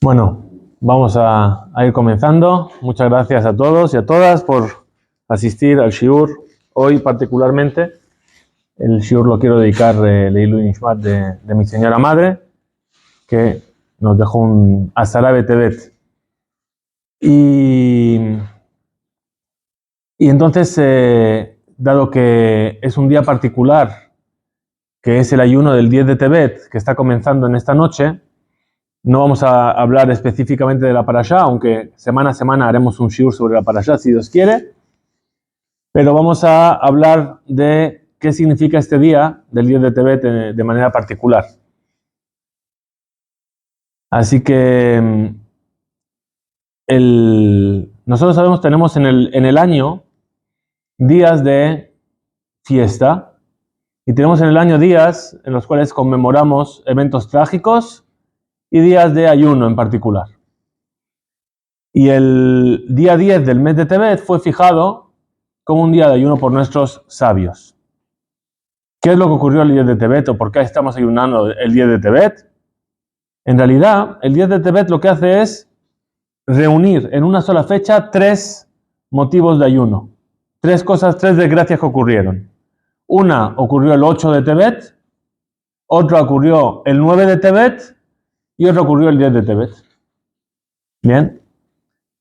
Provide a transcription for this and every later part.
Bueno, vamos a ir comenzando. Muchas gracias a todos y a todas por asistir al shiur. Hoy particularmente, el shiur lo quiero dedicar Leilui Nishmat de mi señora madre, que nos dejó un Asara Betebet. Y entonces, dado que es un día particular, que es el ayuno del 10 de Tebet, que está comenzando en esta noche, no vamos a hablar específicamente de la parashá, aunque semana a semana haremos un shiur sobre la parashá, si Dios quiere, pero vamos a hablar de qué significa este día del 10 de Tebet de manera particular. Así que nosotros sabemos, tenemos en el año días de fiesta, y tenemos en el año días en los cuales conmemoramos eventos trágicos y días de ayuno en particular. Y el día 10 del mes de Tebet fue fijado como un día de ayuno por nuestros sabios. ¿Qué es lo que ocurrió el 10 de Tebet o por qué estamos ayunando el 10 de Tebet? En realidad, el 10 de Tebet lo que hace es reunir en una sola fecha tres motivos de ayuno. Tres desgracias que ocurrieron. Una ocurrió el 8 de Tebet, otra ocurrió el 9 de Tebet y otra ocurrió el 10 de Tebet. Bien.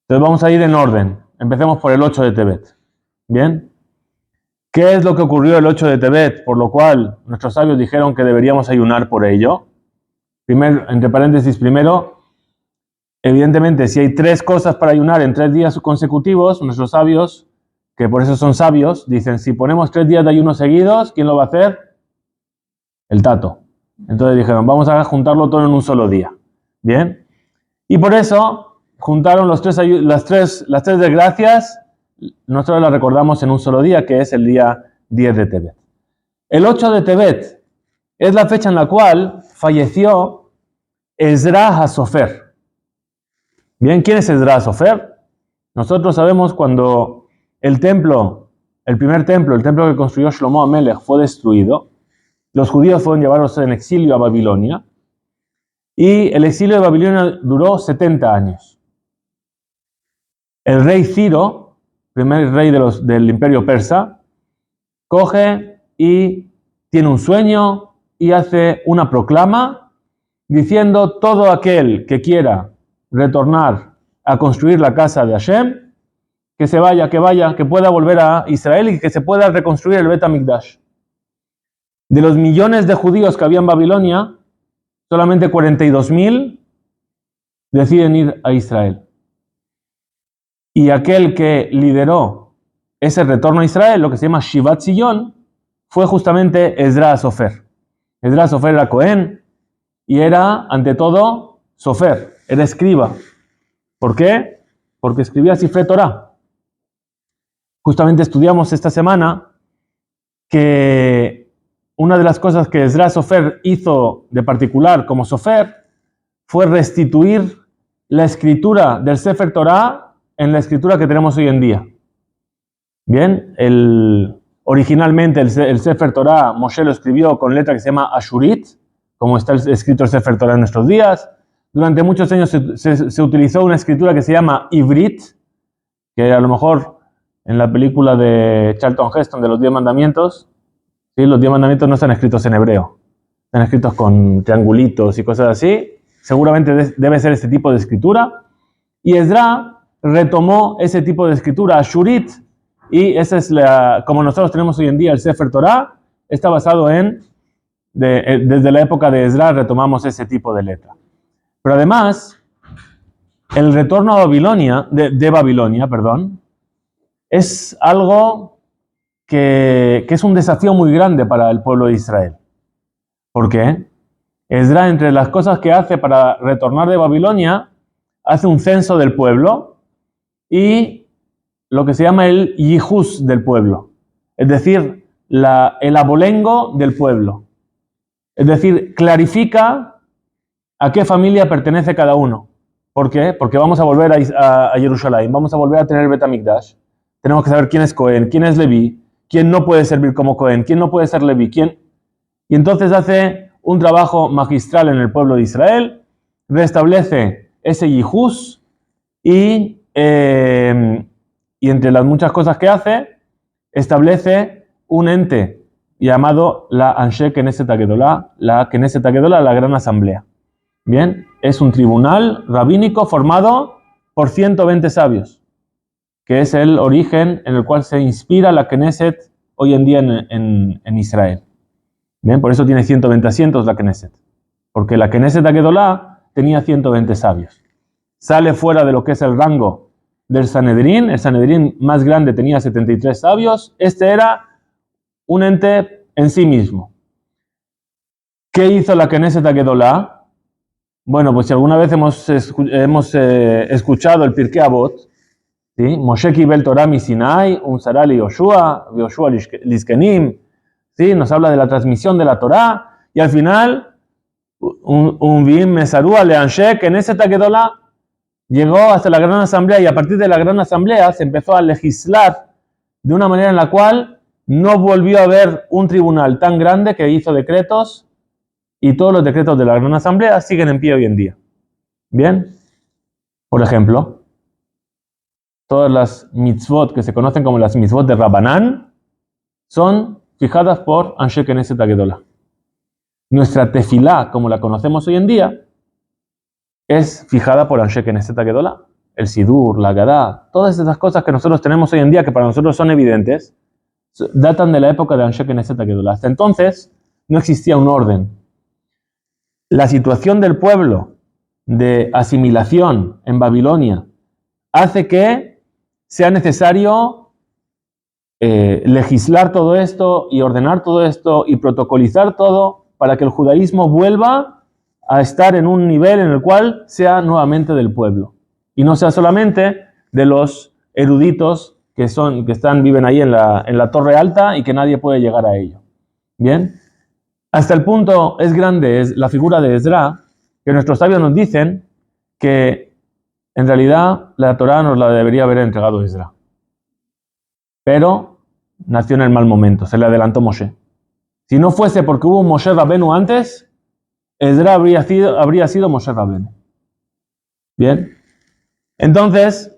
Entonces vamos a ir en orden. Empecemos por el 8 de Tebet. Bien. ¿Qué es lo que ocurrió el 8 de Tebet? Por lo cual nuestros sabios dijeron que deberíamos ayunar por ello. Entre paréntesis, primero, evidentemente, si hay tres cosas para ayunar en 3 días consecutivos, nuestros sabios, que por eso son sabios, dicen, si ponemos 3 días de ayuno seguidos, ¿quién lo va a hacer? El tato. Entonces dijeron, vamos a juntarlo todo en un solo día. Bien. Y por eso juntaron las tres desgracias. Nosotros las recordamos en un solo día, que es el día 10 de Tebet. El 8 de Tebet es la fecha en la cual falleció Ezra HaSofer. Bien, ¿quién es Ezra HaSofer? Nosotros sabemos cuando el primer templo, el templo que construyó Shlomo HaMelech, fue destruido, los judíos fueron llevados en exilio a Babilonia, y el exilio de Babilonia duró 70 años. El rey Ciro, primer rey del imperio persa, coge y tiene un sueño y hace una proclama diciendo todo aquel que quiera retornar a construir la casa de Hashem, que se vaya, que pueda volver a Israel y que se pueda reconstruir el Bet HaMikdash. De los millones de judíos que había en Babilonia, solamente 42,000 deciden ir a Israel. Y aquel que lideró ese retorno a Israel, lo que se llama Shivat Zion, fue justamente Ezra HaSofer. Ezra HaSofer era Cohen y era, ante todo, Sofer, era escriba. ¿Por qué? Porque escribía Sifrei Torah. Justamente estudiamos esta semana que una de las cosas que Ezra HaSofer hizo de particular como Sofer fue restituir la escritura del Sefer Torah en la escritura que tenemos hoy en día. Bien, originalmente el Sefer Torah, Moshe lo escribió con letra que se llama Ashurit, como está escrito el Sefer Torah en nuestros días. Durante muchos años se utilizó una escritura que se llama Ivrit, que a lo mejor en la película de Charlton Heston de los 10 mandamientos, ¿sí? Los 10 mandamientos no están escritos en hebreo, están escritos con triangulitos y cosas así. Seguramente debe ser este tipo de escritura. Y Ezra retomó ese tipo de escritura, Ashurit, y esa es como nosotros tenemos hoy en día el Sefer Torah, está basado desde la época de Ezra retomamos ese tipo de letra. Pero además, el retorno a Babilonia, de Babilonia, es algo que es un desafío muy grande para el pueblo de Israel. ¿Por qué? Ezra, entre las cosas que hace para retornar de Babilonia, hace un censo del pueblo y lo que se llama el yihus del pueblo, es decir, el abolengo del pueblo. Es decir, clarifica a qué familia pertenece cada uno. ¿Por qué? Porque vamos a volver a Jerusalén, vamos a volver a tener Bet HaMikdash. Tenemos que saber quién es Cohen, quién es Leví, quién no puede servir como Cohen, quién no puede ser Leví, quién. Y entonces hace un trabajo magistral en el pueblo de Israel, restablece ese Yihus y entre las muchas cosas que hace, establece un ente llamado la Anshe Knesset Agedolá, la Knesset Agedolá, la Gran Asamblea. Bien, es un tribunal rabínico formado por 120 sabios, que es el origen en el cual se inspira la Knesset hoy en día en Israel. Bien, por eso tiene 120 asientos la Knesset, porque la Knesset Agedolá tenía 120 sabios. Sale fuera de lo que es el rango del Sanedrín. El Sanedrín más grande tenía 73 sabios. Este era un ente en sí mismo. ¿Qué hizo la Knesset Agedolá? Bueno, pues si alguna vez hemos escuchado el Pirkei Avot, ¿sí? Moshe Kibel Torah mi Sinai, Umsará li Yoshua, Yoshua Lizkenim, ¿sí? Nos habla de la transmisión de la Torah, y al final, un Vim Mesarúa Leanshe Knesset Agedolá llegó hasta la Gran Asamblea, y a partir de la Gran Asamblea se empezó a legislar de una manera en la cual no volvió a haber un tribunal tan grande que hizo decretos, y todos los decretos de la Gran Asamblea siguen en pie hoy en día. Bien, por ejemplo, todas las mitzvot que se conocen como las mitzvot de Rabbanán son fijadas por Anshe Knesset Agedolá. Nuestra tefilá, como la conocemos hoy en día, es fijada por Anshe Knesset Agedolá. El Sidur, la Agadá, todas esas cosas que nosotros tenemos hoy en día, que para nosotros son evidentes, datan de la época de Anshe Knesset Agedolá. Hasta entonces no existía un orden. La situación del pueblo de asimilación en Babilonia hace que sea necesario legislar todo esto y ordenar todo esto y protocolizar todo para que el judaísmo vuelva a estar en un nivel en el cual sea nuevamente del pueblo y no sea solamente de los eruditos que viven ahí en la torre alta y que nadie puede llegar a ello. Bien. Hasta el punto es grande es la figura de Ezra, que nuestros sabios nos dicen que en realidad la Torá nos la debería haber entregado Ezra. Pero nació en el mal momento, se le adelantó Moshe. Si no fuese porque hubo un Moshe Rabenu antes, Ezra habría sido Moshe Rabenu. Bien. Entonces,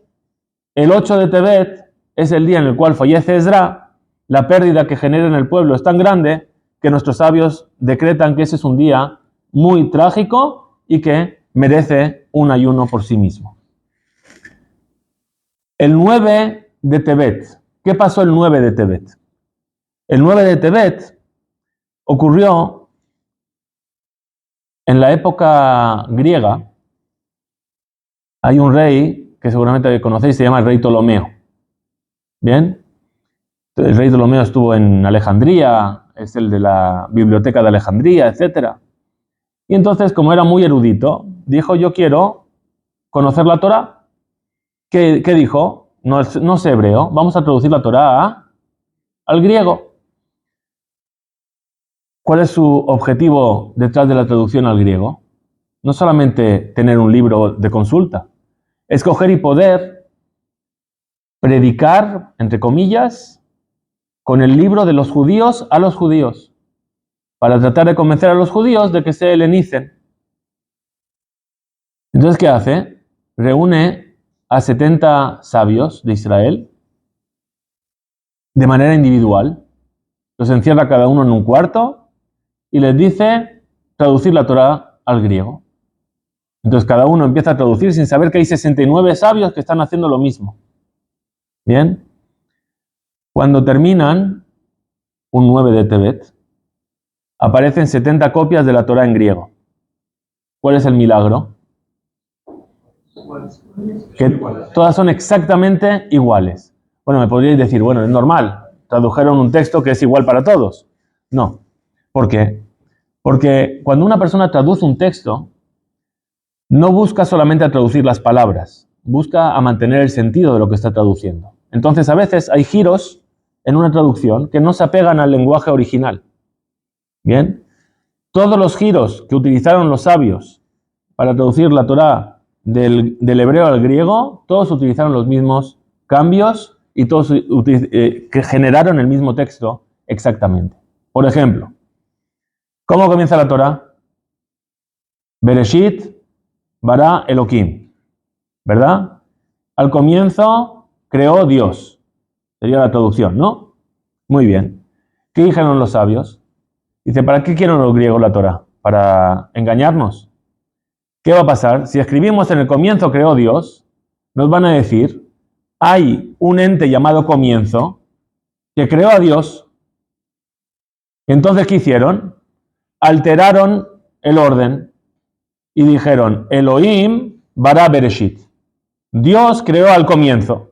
el 8 de Tebet es el día en el cual fallece Ezra. La pérdida que genera en el pueblo es tan grande que nuestros sabios decretan que ese es un día muy trágico y que merece un ayuno por sí mismo. El 9 de Tebet. ¿Qué pasó el 9 de Tebet? El 9 de Tebet ocurrió en la época griega. Hay un rey que seguramente conocéis, se llama el rey Ptolomeo. ¿Bien? El rey Ptolomeo estuvo en Alejandría, es el de la biblioteca de Alejandría, etc. Y entonces, como era muy erudito, dijo, yo quiero conocer la Torá. ¿Qué dijo? No sé hebreo, vamos a traducir la Torá al griego. ¿Cuál es su objetivo detrás de la traducción al griego? No solamente tener un libro de consulta, escoger y poder predicar, entre comillas, con el libro de los judíos a los judíos, para tratar de convencer a los judíos de que se helenicen. Entonces, ¿qué hace? Reúne a 70 sabios de Israel de manera individual, los encierra cada uno en un cuarto y les dice traducir la Torá al griego. Entonces cada uno empieza a traducir sin saber que hay 69 sabios que están haciendo lo mismo. Bien. Cuando terminan, un 9 de Tebet, aparecen 70 copias de la Torá en griego. ¿Cuál es el milagro? Que todas son exactamente iguales. Bueno, me podríais decir, bueno, es normal, tradujeron un texto que es igual para todos. No. ¿Por qué? Porque cuando una persona traduce un texto, no busca solamente a traducir las palabras, busca a mantener el sentido de lo que está traduciendo. Entonces, a veces hay giros en una traducción que no se apegan al lenguaje original. Bien, todos los giros que utilizaron los sabios para traducir la Torá del hebreo al griego, todos utilizaron los mismos cambios y todos que generaron el mismo texto exactamente. Por ejemplo, ¿cómo comienza la Torá? Bereshit, bara Elohim, ¿verdad? Al comienzo creó Dios. Sería la traducción, ¿no? Muy bien. ¿Qué dijeron los sabios? Dice, ¿para qué quieren los griegos la Torá? ¿Para engañarnos? ¿Qué va a pasar? Si escribimos en el comienzo creó Dios, nos van a decir, hay un ente llamado comienzo que creó a Dios. Entonces, ¿qué hicieron? Alteraron el orden y dijeron, Elohim bara Bereshit. Dios creó al comienzo.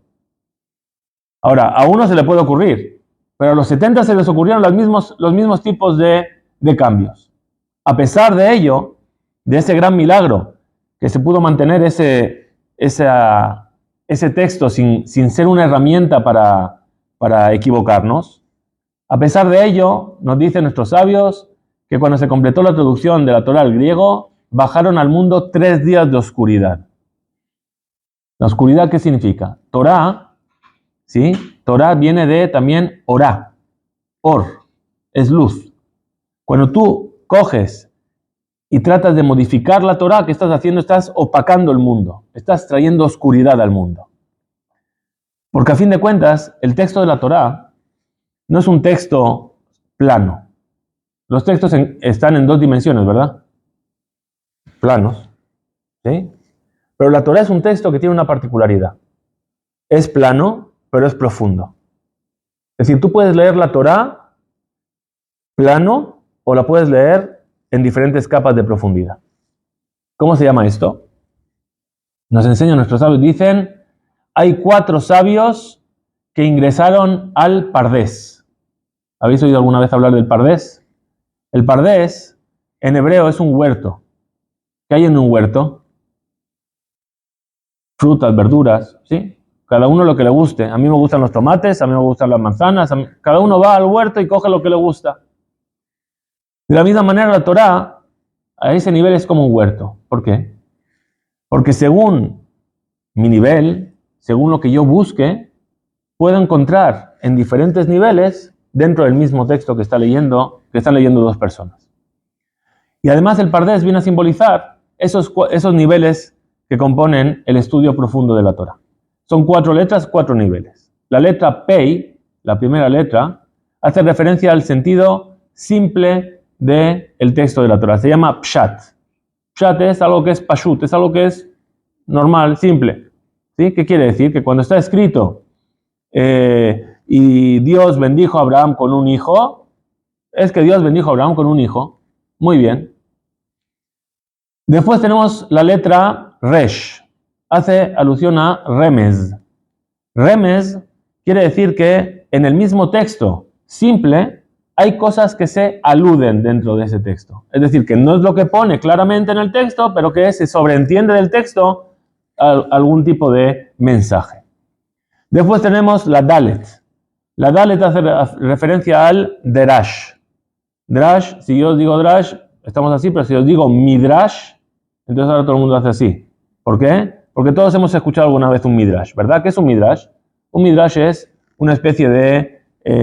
Ahora, a uno se le puede ocurrir, pero a los 70 se les ocurrieron los mismos tipos de cambios. A pesar de ello, de ese gran milagro, que se pudo mantener ese texto sin ser una herramienta para equivocarnos, a pesar de ello, nos dicen nuestros sabios que cuando se completó la traducción de la Torá al griego, bajaron al mundo 3 días de oscuridad. ¿La oscuridad qué significa? Torá, ¿sí? Torá viene de también orá, or, es luz. Cuando tú coges y tratas de modificar la Torá, ¿qué estás haciendo? Estás opacando el mundo, estás trayendo oscuridad al mundo. Porque a fin de cuentas, el texto de la Torá no es un texto plano. Los textos están en 2 dimensiones, ¿verdad? Planos, ¿sí? Pero la Torá es un texto que tiene una particularidad. Es plano, pero es profundo. Es decir, tú puedes leer la Torá plano o la puedes leer en diferentes capas de profundidad. ¿Cómo se llama esto? Nos enseñan nuestros sabios. Dicen, hay 4 sabios que ingresaron al Pardés. ¿Habéis oído alguna vez hablar del Pardés? El Pardés, en hebreo, es un huerto. ¿Qué hay en un huerto? Frutas, verduras, ¿sí? Cada uno lo que le guste. A mí me gustan los tomates, a mí me gustan las manzanas. Cada uno va al huerto y coge lo que le gusta. De la misma manera, la Torá, a ese nivel es como un huerto. ¿Por qué? Porque según mi nivel, según lo que yo busque, puedo encontrar en diferentes niveles dentro del mismo texto que están leyendo 2 personas. Y además el Pardés viene a simbolizar esos niveles que componen el estudio profundo de la Torá. Son 4 letras, 4 niveles. La letra Pei, la primera letra, hace referencia al sentido simple del texto de la Torá. Se llama Pshat. Pshat es algo que es pashut, es algo que es normal, simple. ¿Sí? ¿Qué quiere decir? Que cuando está escrito y Dios bendijo a Abraham con un hijo, es que Dios bendijo a Abraham con un hijo. Muy bien. Después tenemos la letra Resh. Hace alusión a Remez. Remez quiere decir que en el mismo texto simple hay cosas que se aluden dentro de ese texto. Es decir, que no es lo que pone claramente en el texto, pero que se sobreentiende del texto algún tipo de mensaje. Después tenemos la Dalet. La Dalet hace referencia al Derash. Drash, si yo os digo Drash, estamos así, pero si os digo Midrash, entonces ahora todo el mundo hace así. ¿Por qué? Porque todos hemos escuchado alguna vez un Midrash, ¿verdad? ¿Qué es un Midrash? Un Midrash es una especie de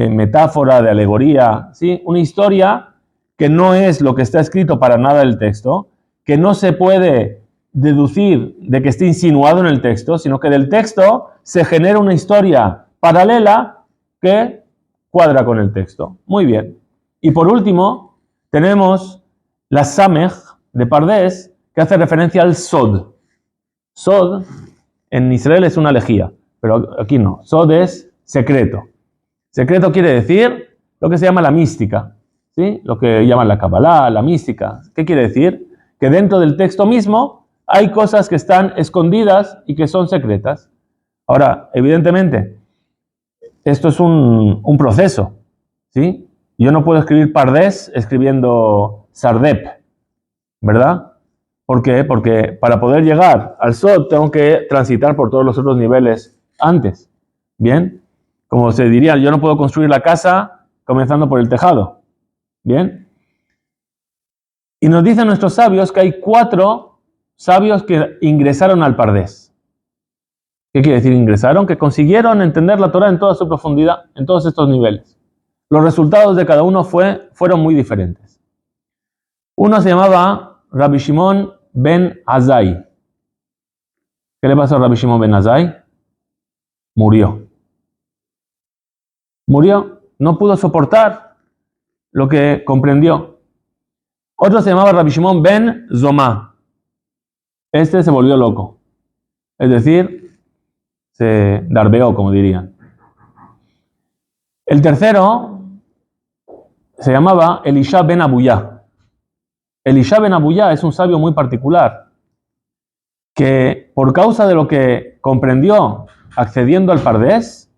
metáfora, de alegoría, ¿sí? Una historia que no es lo que está escrito para nada el texto, que no se puede deducir de que esté insinuado en el texto, sino que del texto se genera una historia paralela que cuadra con el texto. Muy bien. Y por último, tenemos la Samech de Pardés, que hace referencia al Sod. Sod, en Israel es una lejía, pero aquí no. Sod es secreto. Secreto quiere decir lo que se llama la mística, ¿sí? Lo que llaman la Kabbalah, la mística. ¿Qué quiere decir? Que dentro del texto mismo hay cosas que están escondidas y que son secretas. Ahora, evidentemente, esto es un proceso, ¿sí? Yo no puedo escribir Pardés escribiendo Sardep, ¿verdad? ¿Por qué? Porque para poder llegar al Sod tengo que transitar por todos los otros niveles antes. ¿Bien? Como se diría, yo no puedo construir la casa comenzando por el tejado. ¿Bien? Y nos dicen nuestros sabios que hay 4 sabios que ingresaron al Pardés. ¿Qué quiere decir ingresaron? Que consiguieron entender la Torá en toda su profundidad, en todos estos niveles. Los resultados de cada uno fueron muy diferentes. Uno se llamaba Rabbi Shimon ben Azai. ¿Qué le pasó a Rabbi Shimon ben Azai? Murió. Murió. No pudo soportar lo que comprendió. Otro se llamaba Rabbi Shimon ben Zomá. Este se volvió loco. Es decir, se darbeó, como dirían. El tercero se llamaba Elisha ben Abuyá. Elisha ben Abuyá es un sabio muy particular, que por causa de lo que comprendió accediendo al Pardés,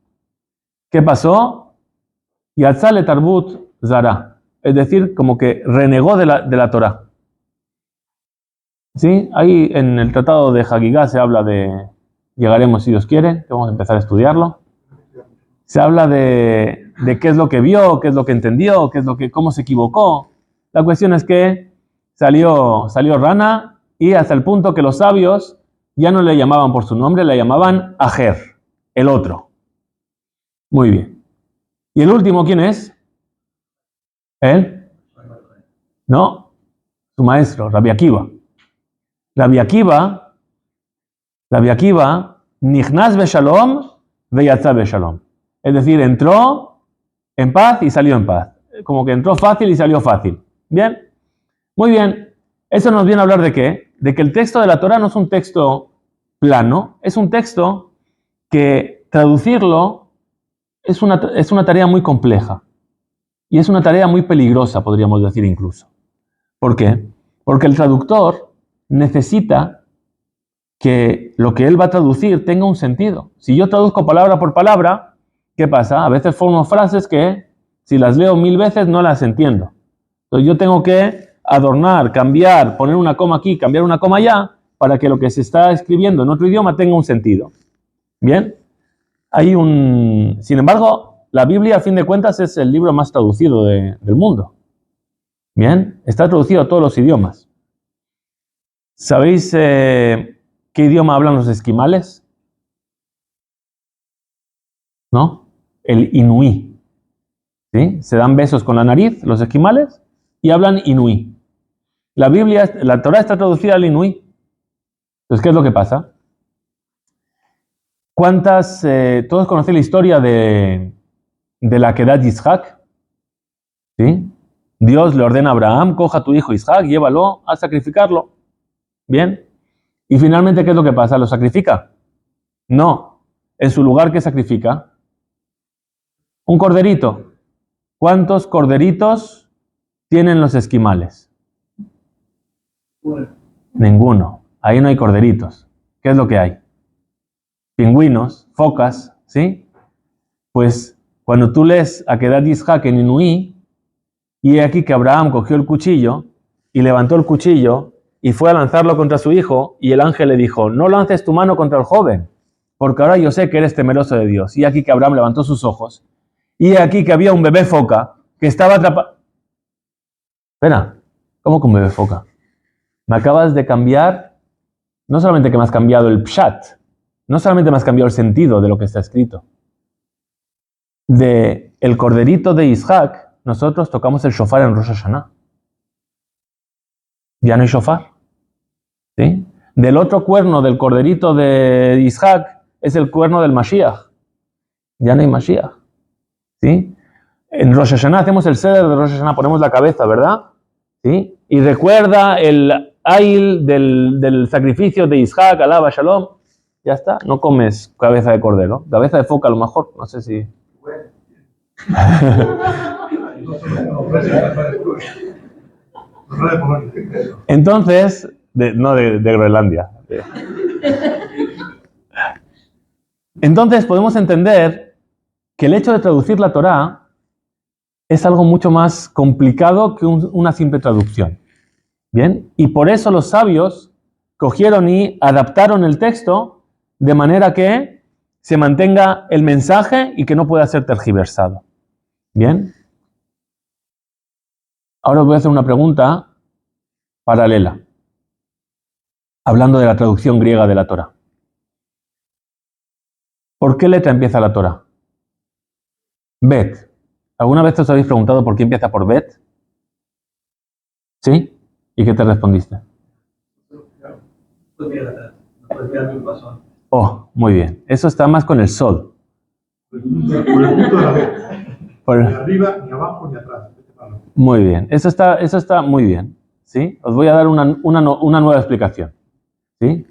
¿qué pasó? Yatzale Tarbut Zara, es decir, como que renegó de la Torá. ¿Sí? Ahí en el tratado de Hagigá se habla de, llegaremos si Dios quiere, que vamos a empezar a estudiarlo. Se habla de qué es lo que vio, qué es lo que entendió, cómo se equivocó. La cuestión es que salió rana y hasta el punto que los sabios ya no le llamaban por su nombre, le llamaban Ajer, el otro. Muy bien. ¿Y el último quién es? ¿Él? No, su maestro, Rabbi Akiva. Rabbi Akiva, Nichnas beshalom, veyatza beshalom. Es decir, entró en paz y salió en paz. Como que entró fácil y salió fácil. ¿Bien? Muy bien. Eso nos viene a hablar de qué? De que el texto de la Torá no es un texto plano, es un texto que traducirlo es una tarea muy compleja. Y es una tarea muy peligrosa, podríamos decir incluso. ¿Por qué? Porque el traductor necesita que lo que él va a traducir tenga un sentido. Si yo traduzco palabra por palabra, ¿qué pasa? A veces formo frases que, si las leo 1000 veces, no las entiendo. Entonces yo tengo que adornar, cambiar, poner una coma aquí, cambiar una coma allá, para que lo que se está escribiendo en otro idioma tenga un sentido. ¿Bien? Sin embargo, la Biblia, a fin de cuentas, es el libro más traducido del mundo. ¿Bien? Está traducido a todos los idiomas. ¿Sabéis qué idioma hablan los esquimales? ¿No? El inuí. ¿Sí? Se dan besos con la nariz los esquimales y hablan inuí. La Torá está traducida al inuí. Entonces, ¿qué es lo que pasa? Todos conocen la historia de la Kedat Yitzhak? ¿Sí? Dios le ordena a Abraham, coja a tu hijo Isaac, llévalo a sacrificarlo. ¿Bien? Y finalmente, ¿qué es lo que pasa? ¿Lo sacrifica? No. En su lugar, ¿qué sacrifica? Un corderito. ¿Cuántos corderitos tienen los esquimales? Ninguno. Ahí no hay corderitos. ¿Qué es lo que hay? Pingüinos, focas, ¿sí? Pues cuando tú lees Akedat Yitzhak en Inuí, y he aquí que Abraham cogió el cuchillo y levantó el cuchillo y fue a lanzarlo contra su hijo, y el ángel le dijo, no lances tu mano contra el joven, porque ahora yo sé que eres temeroso de Dios. Y aquí que Abraham levantó sus ojos, y aquí que había un bebé foca que estaba atrapado. Espera, ¿cómo que un bebé foca? Me acabas de cambiar, no solamente que me has cambiado el pshat, no solamente me has cambiado el sentido de lo que está escrito. De el corderito de Isaac, nosotros tocamos el shofar en Rosh Hashanah. Ya no hay shofar. ¿Sí? Del otro cuerno del corderito de Isaac es el cuerno del Mashiach. Ya no hay Mashiach. ¿Sí? En Rosh Hashanah hacemos el seder de Rosh Hashanah, ponemos la cabeza, ¿verdad? ¿Sí? Y recuerda el ail del sacrificio de Isaac, alaba shalom. Ya está, no comes cabeza de cordero. Cabeza de foca a lo mejor, no sé si... Entonces, de Groenlandia. Entonces podemos entender que el hecho de traducir la Torá es algo mucho más complicado que una simple traducción. ¿Bien? Y por eso los sabios cogieron y adaptaron el texto de manera que se mantenga el mensaje y que no pueda ser tergiversado. ¿Bien? Ahora os voy a hacer una pregunta paralela, hablando de la traducción griega de la Torá. ¿Por qué letra empieza la Torá? Bet. ¿Alguna vez os habéis preguntado por qué empieza por Bet? ¿Sí? ¿Y qué te respondiste? Oh, muy bien. Eso está más con el sol. Por el punto de la vez. Por- Ni arriba, ni abajo, ni atrás. Muy bien. Eso está muy bien. ¿Sí? Os voy a dar una nueva explicación. ¿Sí?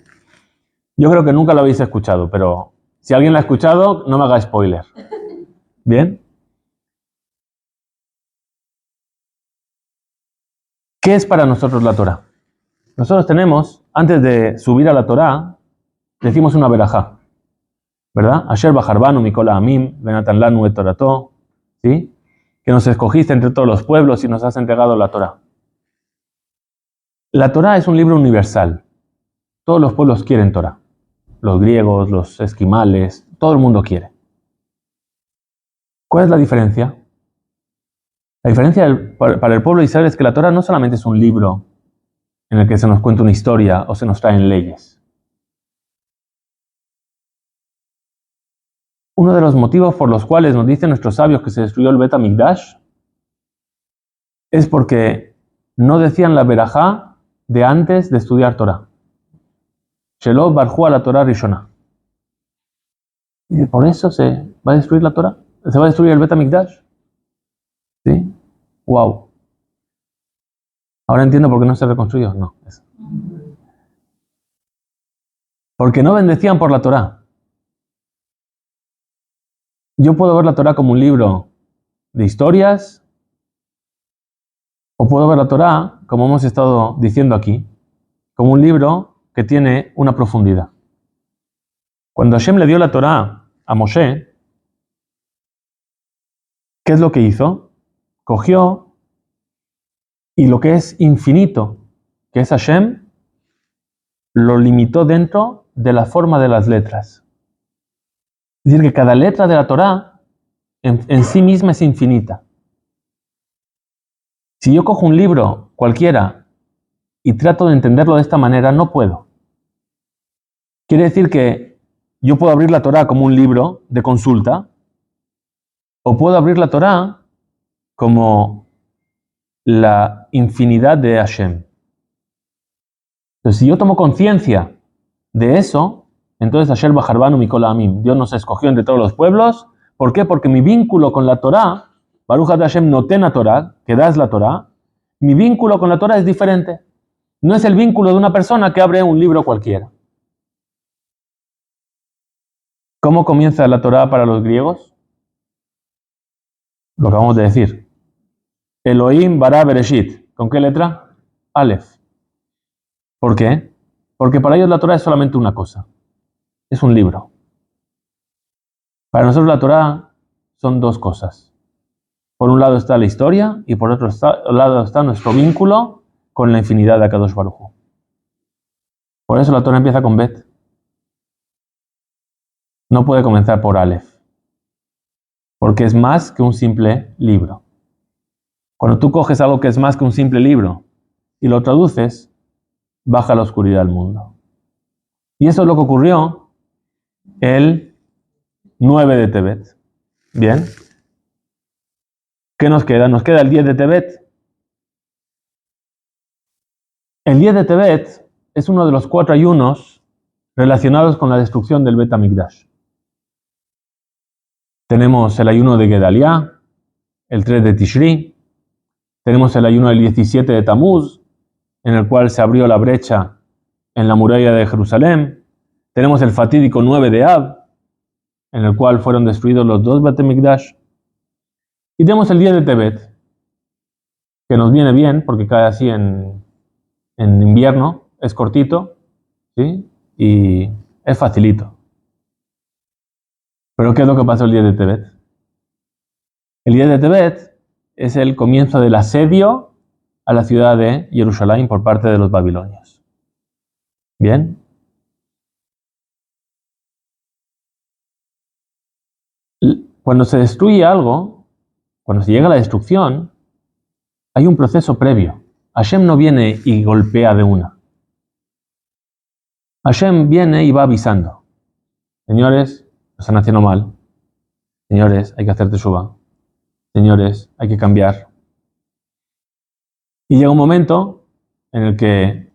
Yo creo que nunca lo habéis escuchado, pero si alguien lo ha escuchado, no me haga spoiler. ¿Bien? ¿Qué es para nosotros la Torá? Nosotros tenemos, antes de subir a la Torá, decimos una verajá, ¿verdad? Asher bajarbanu mikola amim, benatan lanu et torato, ¿sí? Que nos escogiste entre todos los pueblos y nos has entregado la Torá. La Torá es un libro universal. Todos los pueblos quieren Torá. Los griegos, los esquimales, todo el mundo quiere. ¿Cuál es la diferencia? La diferencia para el pueblo de Israel es que la Torá no solamente es un libro en el que se nos cuenta una historia o se nos traen leyes. Uno de los motivos por los cuales nos dicen nuestros sabios que se destruyó el Bet HaMikdash es porque no decían la verajá de antes de estudiar Torah. Shelo barjú a la Torah Rishonah. Y por eso se va a destruir la Torah. Se va a destruir el Bet HaMikdash. ¿Sí? Wow. Ahora entiendo por qué no se reconstruyó. No. Eso. Porque no bendecían por la Torah. Yo puedo ver la Torah como un libro de historias, o puedo ver la Torah, como hemos estado diciendo aquí, como un libro que tiene una profundidad. Cuando Hashem le dio la Torah a Moshe, ¿qué es lo que hizo? Cogió y lo que es infinito, que es Hashem, lo limitó dentro de la forma de las letras. Es decir, que cada letra de la Torah en sí misma es infinita. Si yo cojo un libro cualquiera y trato de entenderlo de esta manera, no puedo. Quiere decir que yo puedo abrir la Torah como un libro de consulta, o puedo abrir la Torah como la infinidad de Hashem. Entonces, si yo tomo conciencia de eso, entonces Asher bajarbanu mikola amim. Dios nos escogió entre todos los pueblos. ¿Por qué? Porque mi vínculo con la Torah, Baruch Ata Hashem notena Torah, que das la Torah, mi vínculo con la Torah es diferente. No es el vínculo de una persona que abre un libro cualquiera. ¿Cómo comienza la Torah para los griegos? Lo acabamos de decir. Elohim bara bereshit. ¿Con qué letra? Aleph. ¿Por qué? Porque para ellos la Torah es solamente una cosa. Es un libro. Para nosotros la Torah son dos cosas. Por un lado está la historia y por otro lado está nuestro vínculo con la infinidad de Akadosh Baruj Hu. Por eso la Torah empieza con Bet. No puede comenzar por Aleph. Porque es más que un simple libro. Cuando tú coges algo que es más que un simple libro y lo traduces, baja la oscuridad al mundo. Y eso es lo que ocurrió el 9 de Tebet. Bien. ¿Qué nos queda? Nos queda el 10 de Tebet. El 10 de Tebet es uno de los 4 ayunos relacionados con la destrucción del Bet HaMikdash. Tenemos el ayuno de Gedaliah, el 3 de Tishri, tenemos el ayuno del 17 de Tamuz, en el cual se abrió la brecha en la muralla de Jerusalén, tenemos el fatídico 9 de Ab, en el cual fueron destruidos los 2 Bet HaMikdash, y tenemos el 10 de Tebet, que nos viene bien porque cae así en invierno, es cortito, ¿sí? Y es facilito. Pero ¿qué es lo que pasó el 10 de Tebet? El 10 de Tebet es el comienzo del asedio a la ciudad de Jerusalén por parte de los babilonios. ¿Bien? Cuando se destruye algo, cuando se llega a la destrucción, hay un proceso previo. Hashem no viene y golpea de una. Hashem viene y va avisando. Señores, lo están haciendo mal. Señores, hay que hacer teshuva. Señores, hay que cambiar. Y llega un momento en el que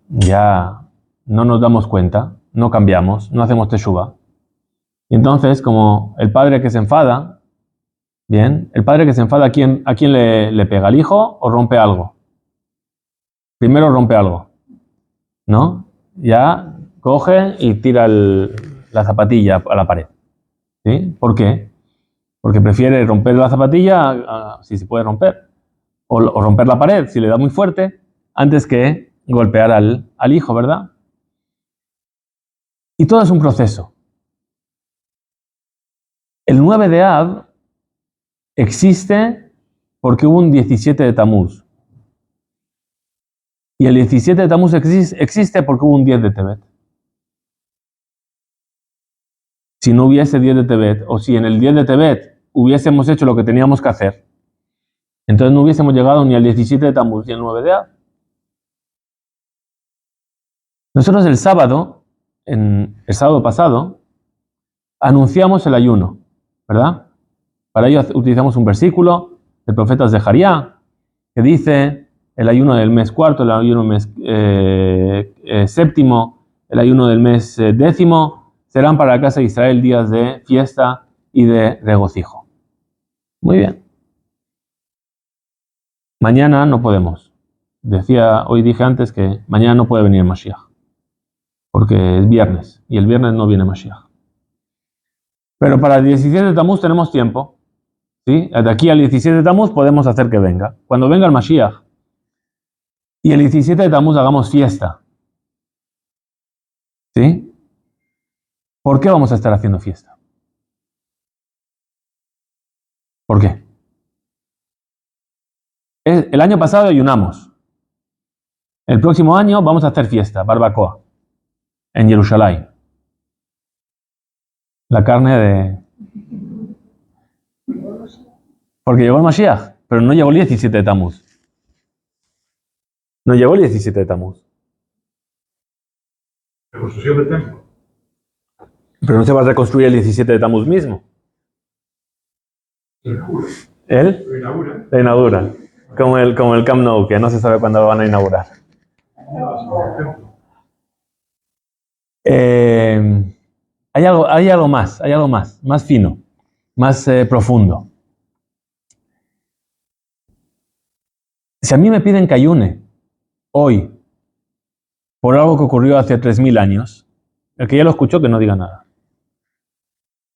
ya no nos damos cuenta, no cambiamos, no hacemos teshuva. Y entonces, como el padre que se enfada, bien, el padre que se enfada, ¿a quién le pega? ¿Al hijo o rompe algo? Primero rompe algo, ¿no? Ya coge y tira la zapatilla a la pared. ¿Sí? ¿Por qué? Porque prefiere romper la zapatilla, si se puede romper, o romper la pared, si le da muy fuerte, antes que golpear al hijo, ¿verdad? Y todo es un proceso. El 9 de Av existe porque hubo un 17 de Tamuz. Y el 17 de Tamuz existe porque hubo un 10 de Tebet. Si no hubiese 10 de Tebet, o si en el 10 de Tebet hubiésemos hecho lo que teníamos que hacer, entonces no hubiésemos llegado ni al 17 de Tamuz ni al 9 de Av. Nosotros el sábado pasado, anunciamos el ayuno, ¿verdad? Para ello utilizamos un versículo del profeta Zeharia que dice el ayuno del mes cuarto, el ayuno del mes séptimo, el ayuno del mes décimo, serán para la casa de Israel días de fiesta y de regocijo. Muy bien. Mañana no podemos. Hoy dije antes que mañana no puede venir Mashiach, porque es viernes, y el viernes no viene Mashiach. Pero para el 17 de Tamuz tenemos tiempo, ¿sí? De aquí al 17 de Tamuz podemos hacer que venga. Cuando venga el Mashiach, y el 17 de Tamuz hagamos fiesta, ¿sí? ¿Por qué vamos a estar haciendo fiesta? ¿Por qué? El año pasado ayunamos. El próximo año vamos a hacer fiesta, barbacoa, en Jerusalén. La carne de... Porque llegó el Mashiach, pero no llegó el 17 de Tamuz. No llegó el 17 de Tamuz. Reconstrucción del templo. Pero no se va a reconstruir el 17 de Tamuz mismo. ¿Él? Lo inaugura. La inaugura. Como el Camp Nou, que no se sabe cuándo lo van a inaugurar. Hay algo más fino, más profundo. Si a mí me piden que ayune hoy por algo que ocurrió hace 3000 años, el que ya lo escuchó que no diga nada.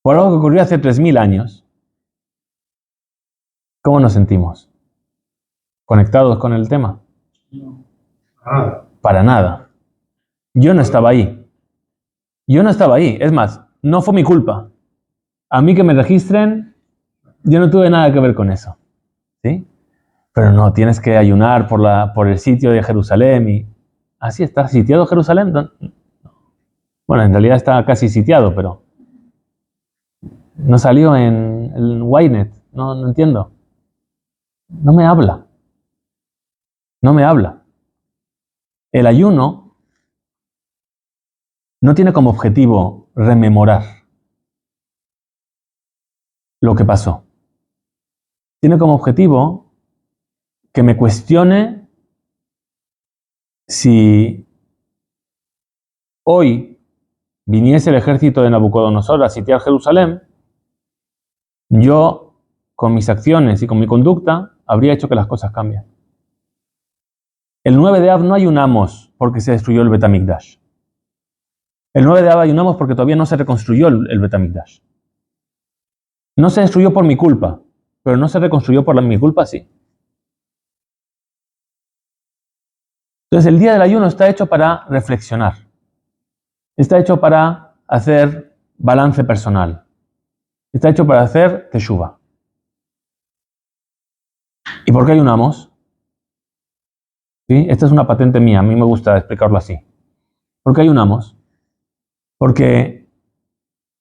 Por algo que ocurrió hace 3000 años, ¿cómo nos sentimos? ¿Conectados con el tema? Nada. Para nada. Yo no estaba ahí. Es más, no fue mi culpa. A mí que me registren, yo no tuve nada que ver con eso. ¿Sí? Pero no, tienes que ayunar por el sitio de Jerusalén y... ¿Así está sitiado Jerusalén? No. Bueno, en realidad está casi sitiado, pero... No salió en Ynet. No entiendo. No me habla. El ayuno no tiene como objetivo rememorar lo que pasó. Tiene como objetivo que me cuestione si hoy viniese el ejército de Nabucodonosor a sitiar Jerusalén, yo, con mis acciones y con mi conducta, habría hecho que las cosas cambien. El 9 de Av no ayunamos porque se destruyó el Bet HaMikdash. El 9 de Av ayunamos porque todavía no se reconstruyó el Bet HaMikdash. No se destruyó por mi culpa, pero no se reconstruyó por mi culpa, sí. Entonces el día del ayuno está hecho para reflexionar. Está hecho para hacer balance personal. Está hecho para hacer teshuva. ¿Y por qué ayunamos? ¿Sí? Esta es una patente mía, a mí me gusta explicarlo así. ¿Por qué ayunamos? Porque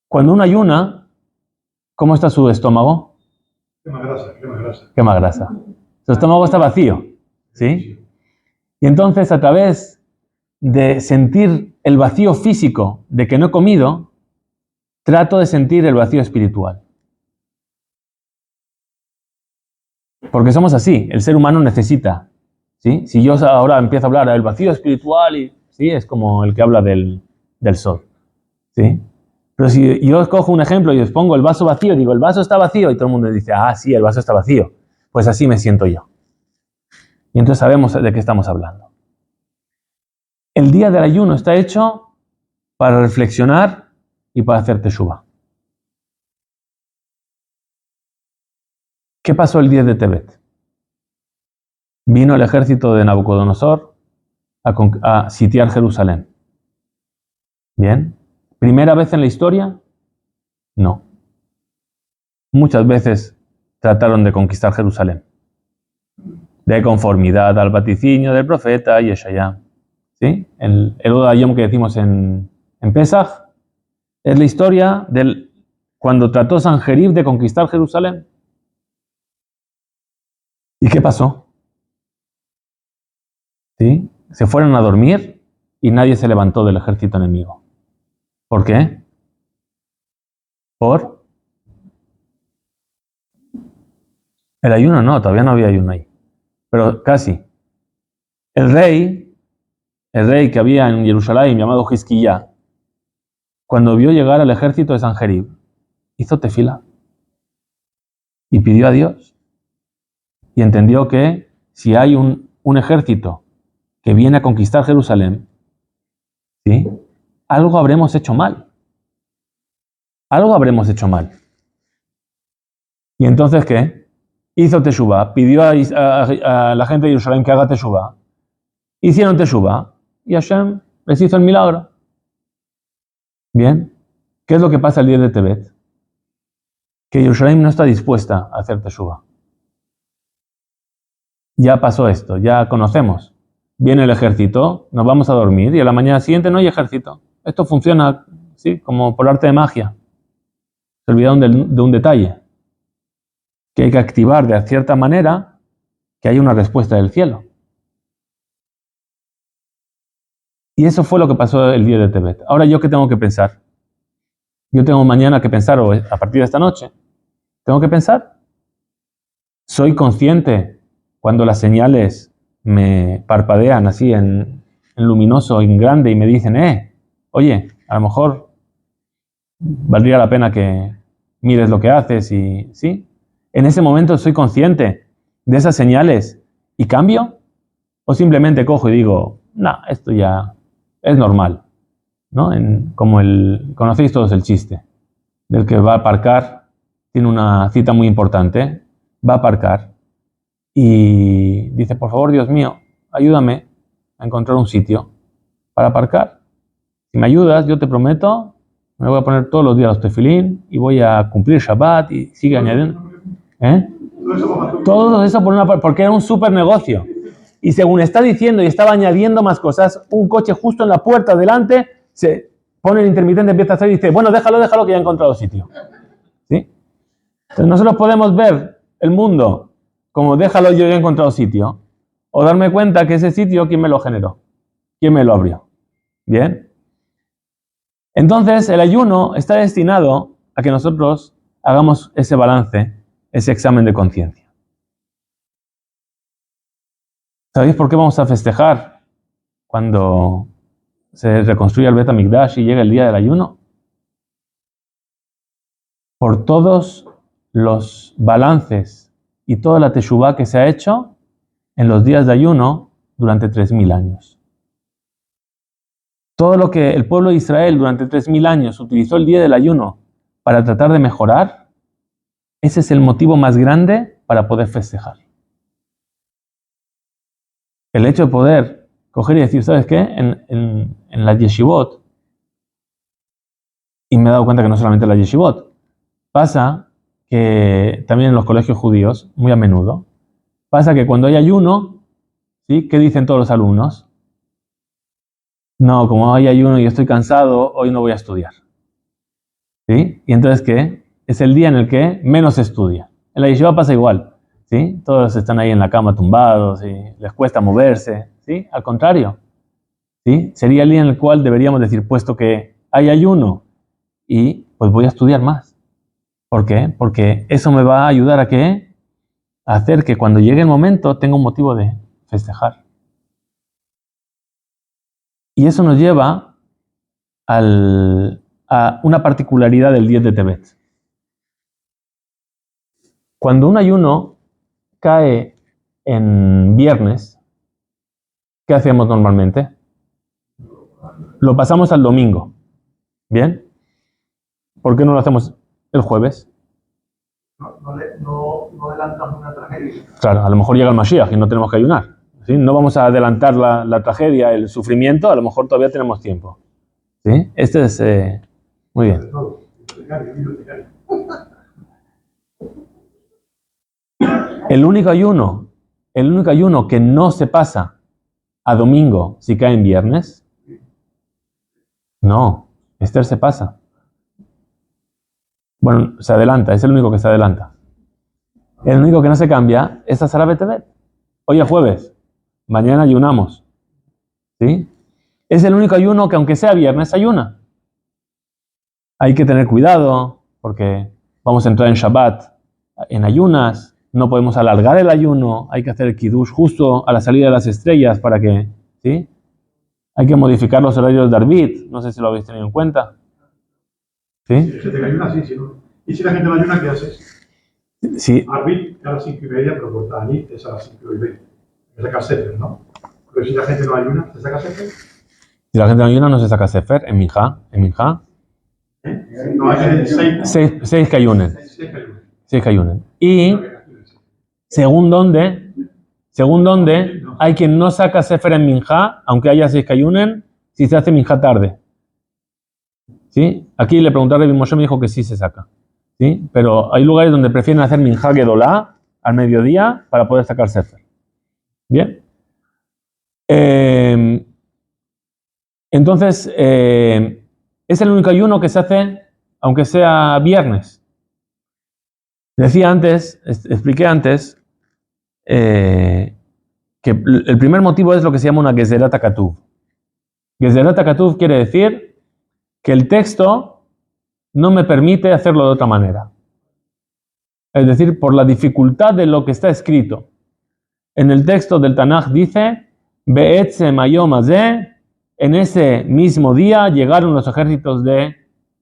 cuando uno ayuna, ¿cómo está su estómago? Quema grasa. Quema grasa. Su estómago está vacío, ¿sí? Y entonces, a través de sentir el vacío físico de que no he comido, trato de sentir el vacío espiritual. Porque somos así, el ser humano necesita, ¿sí? Si yo ahora empiezo a hablar del vacío espiritual y ¿sí? Es como el que habla del sol, ¿sí? Pero si yo cojo un ejemplo y os pongo el vaso vacío, digo, el vaso está vacío, y todo el mundo dice, ah, sí, el vaso está vacío. Pues así me siento yo. Y entonces sabemos de qué estamos hablando. El día del ayuno está hecho para reflexionar y para hacer teshuva. ¿Qué pasó el 10 de Tebet? Vino el ejército de Nabucodonosor a sitiar Jerusalén. ¿Bien? ¿Primera vez en la historia? No. Muchas veces trataron de conquistar Jerusalén. De conformidad al vaticinio del profeta Yeshaya. ¿Sí? El Odayom que decimos en Pesaj es la historia del cuando trató Sanjerib de conquistar Jerusalén. ¿Y qué pasó? ¿Sí? Se fueron a dormir y nadie se levantó del ejército enemigo. ¿Por qué? Por el ayuno, no, todavía no había ayuno ahí. Pero casi. El rey que había en Jerusalén, llamado Hizquiyá, cuando vio llegar al ejército de Sanjerib, hizo tefila y pidió a Dios. Y entendió que si hay un ejército que viene a conquistar Jerusalén, ¿sí? Algo habremos hecho mal. Algo habremos hecho mal. ¿Y entonces qué? Hizo teshuvá, pidió a la gente de Jerusalén que haga teshuvá. Hicieron teshuvá y Hashem les hizo el milagro. Bien, ¿qué es lo que pasa el día de Tebet? Que Jerusalén no está dispuesta a hacer teshuvá. Ya pasó esto, ya conocemos. Viene el ejército, nos vamos a dormir y a la mañana siguiente no hay ejército. Esto funciona, ¿sí? Como por arte de magia. Se olvidaron de un detalle, que hay que activar de cierta manera que haya una respuesta del cielo. Y eso fue lo que pasó el día de Tebet. Ahora, ¿yo qué tengo que pensar? Yo tengo mañana que pensar, o a partir de esta noche, tengo que pensar. ¿Soy consciente cuando las señales me parpadean así en luminoso, en grande, y me dicen, oye, a lo mejor valdría la pena que mires lo que haces y, ¿sí? En ese momento soy consciente de esas señales y cambio, o simplemente cojo y digo, no, esto ya es normal, ¿no? Conocéis todos el chiste, del que va a aparcar, tiene una cita muy importante, va a aparcar y dice, por favor, Dios mío, ayúdame a encontrar un sitio para aparcar. Si me ayudas, yo te prometo, me voy a poner todos los días los tefilín y voy a cumplir Shabbat y sigue añadiendo. Todo eso porque era un súper negocio. Y según está diciendo y estaba añadiendo más cosas, un coche justo en la puerta delante, se pone el intermitente, empieza a hacer y dice, bueno, déjalo que ya he encontrado sitio. ¿Sí? Entonces nosotros podemos ver el mundo como déjalo, yo ya he encontrado sitio, o darme cuenta que ese sitio, ¿quién me lo generó? ¿Quién me lo abrió? ¿Bien? Entonces el ayuno está destinado a que nosotros hagamos ese balance, ese examen de conciencia. ¿Sabéis por qué vamos a festejar cuando se reconstruye el Bet HaMikdash y llega el día del ayuno? Por todos los balances y toda la teshuvá que se ha hecho en los días de ayuno durante 3000 años. Todo lo que el pueblo de Israel durante 3000 años utilizó el día del ayuno para tratar de mejorar, ese es el motivo más grande para poder festejar. El hecho de poder coger y decir, ¿sabes qué? En la yeshivot, y me he dado cuenta que no solamente en la yeshivot, pasa que también en los colegios judíos, muy a menudo, pasa que cuando hay ayuno, ¿sí? ¿Qué dicen todos los alumnos? No, como hay ayuno y estoy cansado, hoy no voy a estudiar. ¿Sí? Y entonces, ¿qué? Es el día en el que menos se estudia. En la yeshiva pasa igual. ¿Sí? Todos están ahí en la cama tumbados y les cuesta moverse. ¿Sí? Al contrario. ¿Sí? Sería el día en el cual deberíamos decir, puesto que hay ayuno, y pues voy a estudiar más. ¿Por qué? Porque eso me va a ayudar a ¿qué? A hacer que cuando llegue el momento tenga un motivo de festejar. Y eso nos lleva a una particularidad del 10 de Tebet. Cuando un ayuno cae en viernes, ¿qué hacemos normalmente? Lo pasamos al domingo. ¿Bien? ¿Por qué no lo hacemos el jueves? No adelantamos una tragedia. Claro, a lo mejor llega el Mashiach y no tenemos que ayunar. ¿Sí? No vamos a adelantar la tragedia, el sufrimiento, a lo mejor todavía tenemos tiempo. ¿Sí? Este es... muy bien. El único ayuno que no se pasa a domingo si cae en viernes, no, Esther se pasa. Bueno, se adelanta, es el único que se adelanta. El único que no se cambia es Asara B'Tevet. Hoy es jueves, mañana ayunamos. ¿Sí? Es el único ayuno que aunque sea viernes ayuna. Hay que tener cuidado porque vamos a entrar en Shabbat en ayunas. No podemos alargar el ayuno, hay que hacer el kiddush justo a la salida de las estrellas para que, ¿sí? Hay que modificar los horarios de Arbit, no sé si lo habéis tenido en cuenta. ¿Sí? Si se te ayuna, sí, no. Y si la gente no ayuna, ¿qué haces? Sí. Arbit a las 5:30, pero por Tanit es a las 5:20. Se saca Sefer, ¿no? Pero si la gente no ayuna, ¿se saca Sefer? Si la gente no ayuna, no se saca Sefer, en Minjá. No, hay 6. 6 que ayunen. 6 que ayunan. 6 que ayunen. Y según dónde hay quien no saca Sefer en Minjá, aunque haya 6 que ayunen, si se hace Minjá tarde. ¿Sí? Aquí le pregunté a Rabbi Moshe, me dijo que sí se saca. ¿Sí? Pero hay lugares donde prefieren hacer Minjá Gedolá al mediodía para poder sacar Sefer. ¿Bien? Entonces, es el único ayuno que se hace aunque sea viernes. Decía antes, expliqué antes, que el primer motivo es lo que se llama una Gezerat HaKatuv. Gezerat HaKatuv quiere decir que el texto no me permite hacerlo de otra manera. Es decir, por la dificultad de lo que está escrito. En el texto del Tanaj dice, Be'etzem hayom hazeh, en ese mismo día llegaron los ejércitos de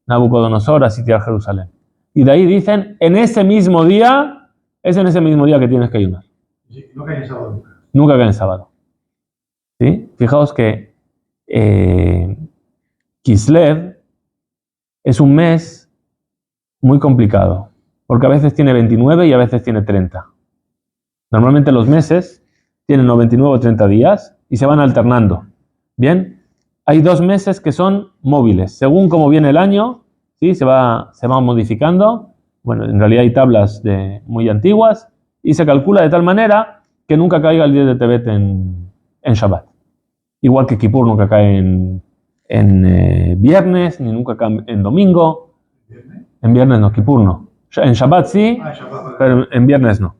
Nabucodonosor a sitiar Jerusalén. Y de ahí dicen, en ese mismo día, es en ese mismo día que tienes que ayunar. Sí, no cae en sábado nunca. Nunca cae en sábado. ¿Sí? Fijaos que Kislev es un mes muy complicado, porque a veces tiene 29 y a veces tiene 30. Normalmente los meses tienen 29 o 30 días y se van alternando. ¿Bien? Hay 2 meses que son móviles. Según cómo viene el año, ¿sí? se va modificando. Bueno, en realidad hay tablas muy antiguas y se calcula de tal manera que nunca caiga el 10 de Tebet en Shabbat. Igual que Kippur nunca cae en viernes, ni nunca cae en domingo. ¿Viernes? En viernes no, Kippur no. En Shabbat sí, Shabbat. pero en viernes no.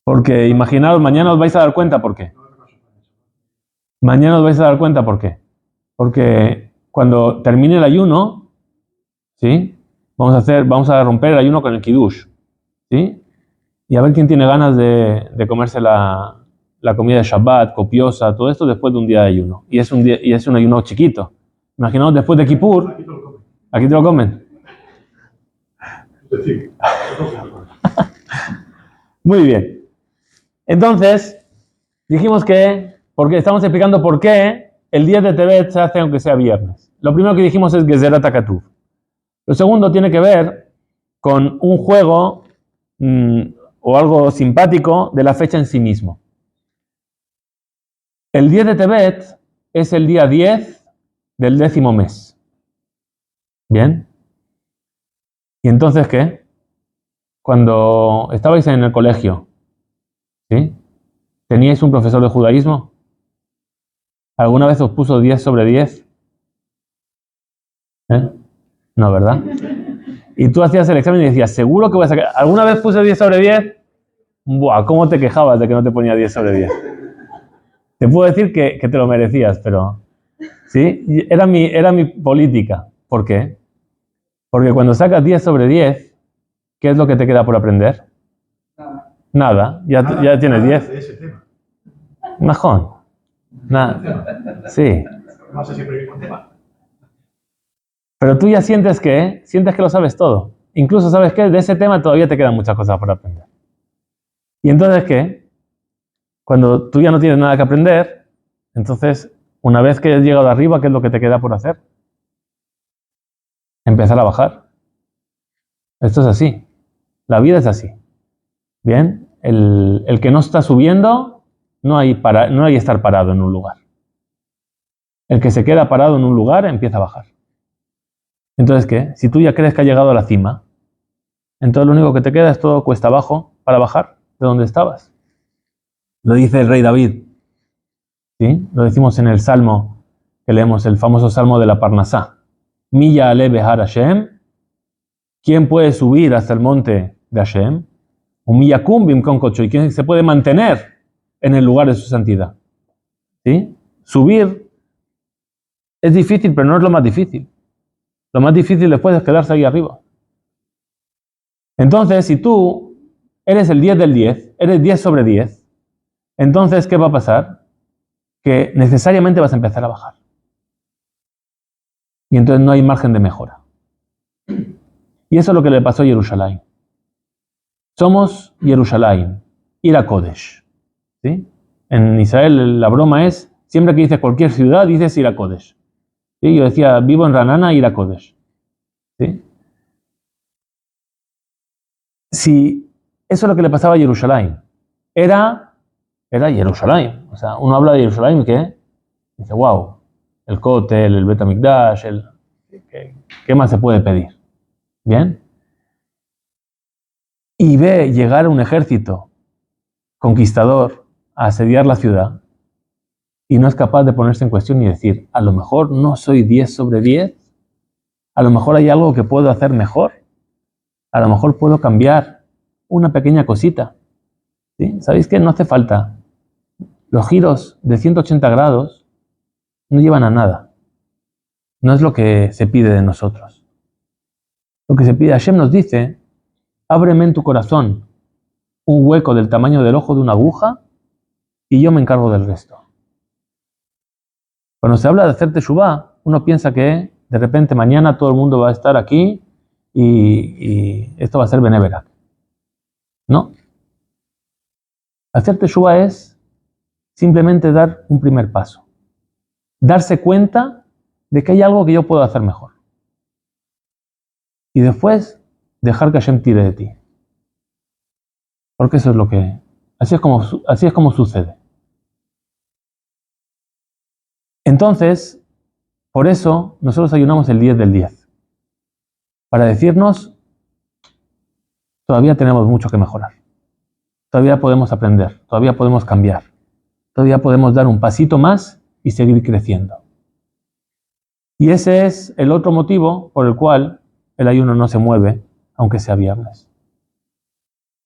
Porque imaginaos, mañana os vais a dar cuenta por qué. Mañana os vais a dar cuenta por qué. Porque cuando termine el ayuno, ¿sí? Vamos a romper el ayuno con el kiddush, ¿sí? Y a ver quién tiene ganas de comerse la comida de Shabbat, copiosa, todo esto después de un día de ayuno. Y es un ayuno chiquito. Imaginaos después de Kippur, Aquí te lo comen. aquí te lo comen. Es decir, Muy bien. Entonces, dijimos que, porque estamos explicando por qué el 10 de Tebet se hace aunque sea viernes. Lo primero que dijimos es Gezerat HaKatuv. Lo segundo tiene que ver con un juego o algo simpático de la fecha en sí mismo. El 10 de Tebet es el día 10 del 10º mes. ¿Bien? ¿Y entonces qué? Cuando estabais en el colegio, ¿sí? ¿Teníais un profesor de judaísmo? ¿Alguna vez os puso 10 sobre 10? No, ¿verdad? Y tú hacías el examen y decías, ¿seguro que voy a sacar? ¿Alguna vez puse 10 sobre 10? Buah, ¿cómo te quejabas de que no te ponía 10 sobre 10? Te puedo decir que te lo merecías, pero... ¿Sí? Era mi política. ¿Por qué? Porque cuando sacas 10 sobre 10, ¿qué es lo que te queda por aprender? Nada. Ya tienes 10. De ese tema. Majón. Nada. Sí. No sé siempre mismo tema. Pero tú ya sientes que lo sabes todo. Incluso sabes que de ese tema todavía te quedan muchas cosas por aprender. Y entonces, ¿qué? Cuando tú ya no tienes nada que aprender, entonces, una vez que has llegado arriba, ¿qué es lo que te queda por hacer? Empezar a bajar. Esto es así. La vida es así. Bien, el que no está subiendo, no hay estar parado en un lugar. El que se queda parado en un lugar empieza a bajar. Entonces, ¿qué? Si tú ya crees que has llegado a la cima, entonces lo único que te queda es todo cuesta abajo para bajar de donde estabas. Lo dice el rey David. ¿Sí? Lo decimos en el Salmo, que leemos el famoso Salmo de la Parnasá. Milla ale behar Hashem. ¿Quién puede subir hasta el monte de Hashem? Umiyakum bimkon kocho. ¿Y quién se puede mantener en el lugar de su santidad? ¿Sí? Subir es difícil, pero no es lo más difícil. Lo más difícil después es quedarse ahí arriba. Entonces, si tú eres el 10 del 10, eres 10 sobre 10, entonces, ¿qué va a pasar? Que necesariamente vas a empezar a bajar. Y entonces no hay margen de mejora. Y eso es lo que le pasó a Jerusalén. Somos Jerusalén, ir a Kodesh. ¿Sí? En Israel la broma es, siempre que dices cualquier ciudad, dices ir a Kodesh. ¿Sí? Yo decía, vivo en Ranana, ir a Kodesh. ¿Sí? Si eso es lo que le pasaba a Jerusalén, era Jerusalén. O sea, uno habla de Jerusalén y ¿qué? Dice, wow, el Kotel, el Bet HaMikdash, ¿qué más se puede pedir? ¿Bien? Y ve llegar un ejército conquistador a asediar la ciudad y no es capaz de ponerse en cuestión y decir, a lo mejor no soy 10 sobre 10, a lo mejor hay algo que puedo hacer mejor, a lo mejor puedo cambiar una pequeña cosita. ¿Sí? ¿Sabéis qué? No hace falta. Los giros de 180 grados no llevan a nada. No es lo que se pide de nosotros. Lo que se pide, Hashem nos dice, ábreme en tu corazón un hueco del tamaño del ojo de una aguja y yo me encargo del resto. Cuando se habla de hacer teshuvá, uno piensa que de repente mañana todo el mundo va a estar aquí y esto va a ser benévera. No. Hacer teshuvá es simplemente dar un primer paso. Darse cuenta de que hay algo que yo puedo hacer mejor. Y después dejar que Hashem tire de ti. Porque eso es lo que... Así es como sucede. Entonces, por eso nosotros ayunamos el 10 del 10. Para decirnos, todavía tenemos mucho que mejorar. Todavía podemos aprender, todavía podemos cambiar. Todavía podemos dar un pasito más y seguir creciendo. Y ese es el otro motivo por el cual el ayuno no se mueve, aunque sea viernes.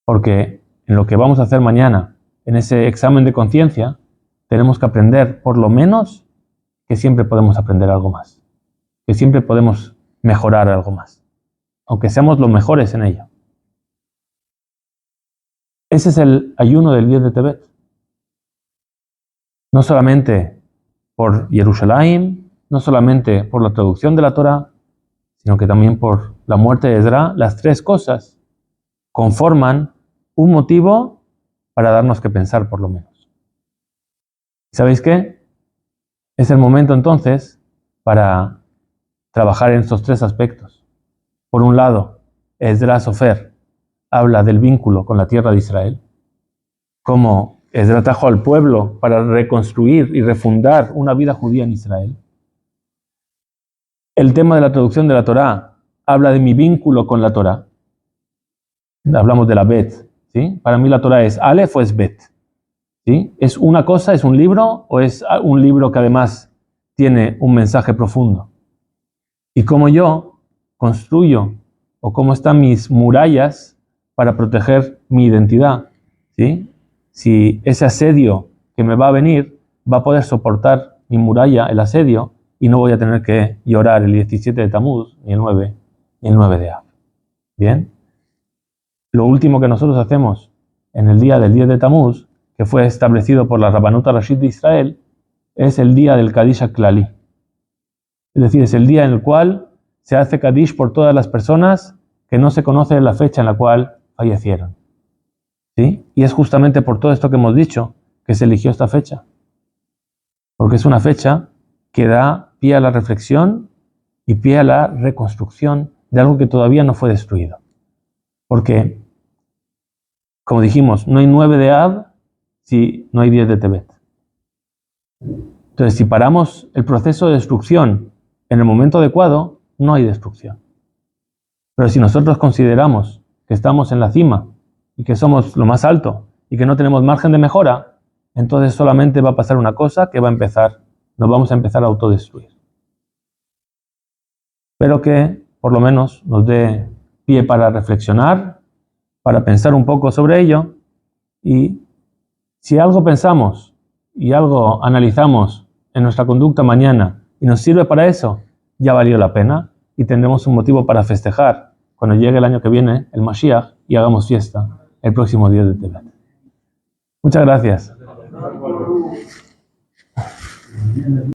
Porque en lo que vamos a hacer mañana, en ese examen de conciencia, tenemos que aprender por lo menos que siempre podemos aprender algo más. Que siempre podemos mejorar algo más. Aunque seamos los mejores en ello. Ese es el ayuno del 10 de Tebet. No solamente por Jerusalén, no solamente por la traducción de la Torá, sino que también por la muerte de Ezra, las tres cosas conforman un motivo para darnos que pensar por lo menos. ¿Sabéis qué? Es el momento entonces para trabajar en estos tres aspectos. Por un lado, Esdras Sofer habla del vínculo con la tierra de Israel, cómo Esdras trajo al pueblo para reconstruir y refundar una vida judía en Israel. El tema de la traducción de la Torá habla de mi vínculo con la Torá. Hablamos de la Bet, ¿sí? Para mí la Torá es Aleph o es Bet, ¿sí? ¿Es una cosa, es un libro o es un libro que además tiene un mensaje profundo? Y cómo yo construyo o cómo están mis murallas para proteger mi identidad, ¿sí? Si ese asedio que me va a venir va a poder soportar mi muralla, el asedio, y no voy a tener que llorar el 17 de Tamuz, ni el 9 de Av. ¿Bien? Lo último que nosotros hacemos en el día del 10 de Tamuz, que fue establecido por la Rabbanut Rashid de Israel, es el día del Kadish HaKlali. Es decir, es el día en el cual se hace Kadish por todas las personas que no se conoce la fecha en la cual fallecieron. ¿Sí? Y es justamente por todo esto que hemos dicho que se eligió esta fecha. Porque es una fecha que da pie a la reflexión y pie a la reconstrucción de algo que todavía no fue destruido. Porque, como dijimos, no hay 9 de Av si no hay 10 de Tebet. Entonces, si paramos el proceso de destrucción en el momento adecuado, no hay destrucción. Pero si nosotros consideramos que estamos en la cima y que somos lo más alto y que no tenemos margen de mejora, entonces solamente va a pasar una cosa que nos vamos a empezar a autodestruir. Espero que por lo menos nos dé pie para reflexionar, para pensar un poco sobre ello, y si algo pensamos y algo analizamos en nuestra conducta mañana y nos sirve para eso, ya valió la pena y tendremos un motivo para festejar cuando llegue el año que viene, el Mashiach, y hagamos fiesta el próximo día de Tebet. Muchas gracias.